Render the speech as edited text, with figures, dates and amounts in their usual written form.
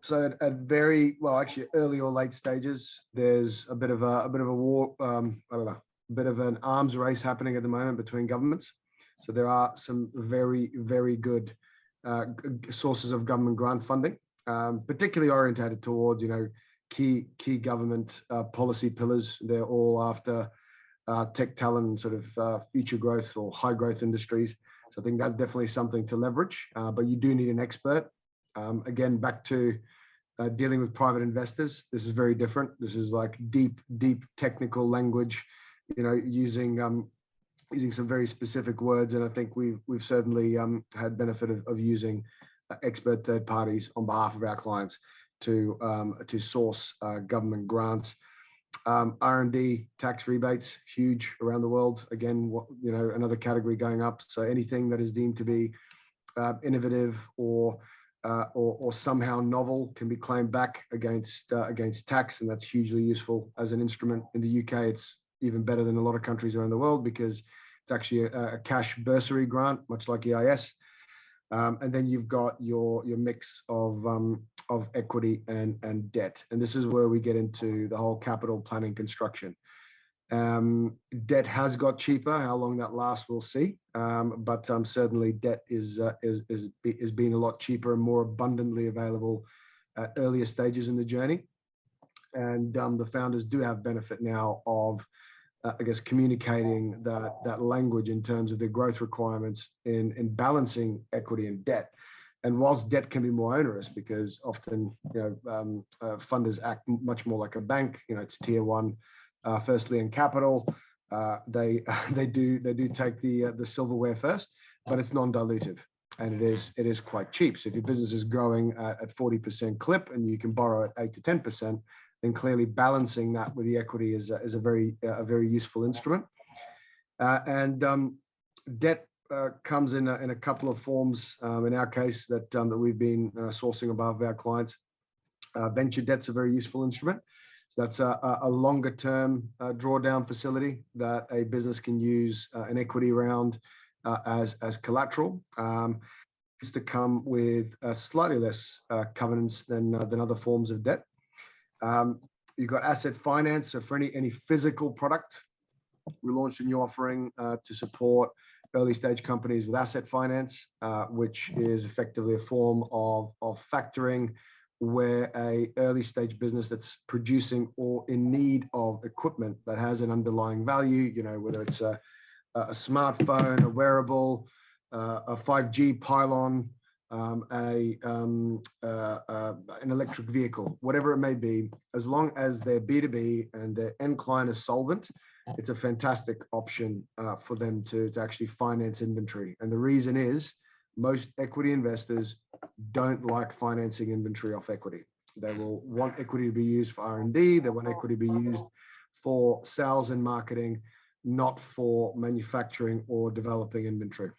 So at very well, actually early or late stages, there's a bit of a war. I don't know, a bit of an arms race happening at the moment between governments. So there are some very good sources of government grant funding, particularly orientated towards key government policy pillars. They're all after tech talent, sort of future growth or high growth industries. So I think that's definitely something to leverage, but you do need an expert. Again, back to dealing with private investors. This is very different. This is like deep technical language, using some very specific words. And I think we've certainly had benefit of using expert third parties on behalf of our clients to source government grants. R&D tax rebates, huge around the world. Again, another category going up. So anything that is deemed to be innovative or somehow novel can be claimed back against tax, and that's hugely useful as an instrument. In the UK, it's even better than a lot of countries around the world because it's actually a cash bursary grant, much like EIS. And then you've got your mix of equity and debt, and this is where we get into the whole capital planning construction. Debt has got cheaper. How long that lasts, we'll see. But certainly, debt is being a lot cheaper and more abundantly available at earlier stages in the journey. And the founders do have benefit now of, communicating that language in terms of the growth requirements in balancing equity and debt. And whilst debt can be more onerous, because often funders act much more like a bank. It's tier one. Firstly, in capital, they do take the silverware first, but it's non-dilutive, and it is quite cheap. So if your business is growing at 40% clip and you can borrow at 8 to 10%, then clearly balancing that with the equity is a very useful instrument. Debt comes in a couple of forms. In our case, that we've been sourcing above our clients. Venture debt's a very useful instrument. So that's a longer term drawdown facility that a business can use an equity round as collateral. It's to come with slightly less covenants than other forms of debt. You've got asset finance. So for any physical product, we launched a new offering to support early stage companies with asset finance, which is effectively a form of factoring, where a early stage business that's producing or in need of equipment that has an underlying value, whether it's a smartphone, a wearable, a 5G pylon, an electric vehicle, whatever it may be, as long as they're B2B and their end client is solvent, it's a fantastic option for them to actually finance inventory. And the reason is, most equity investors don't like financing inventory off equity. They will want equity to be used for R&D. They want equity to be used for sales and marketing, not for manufacturing or developing inventory.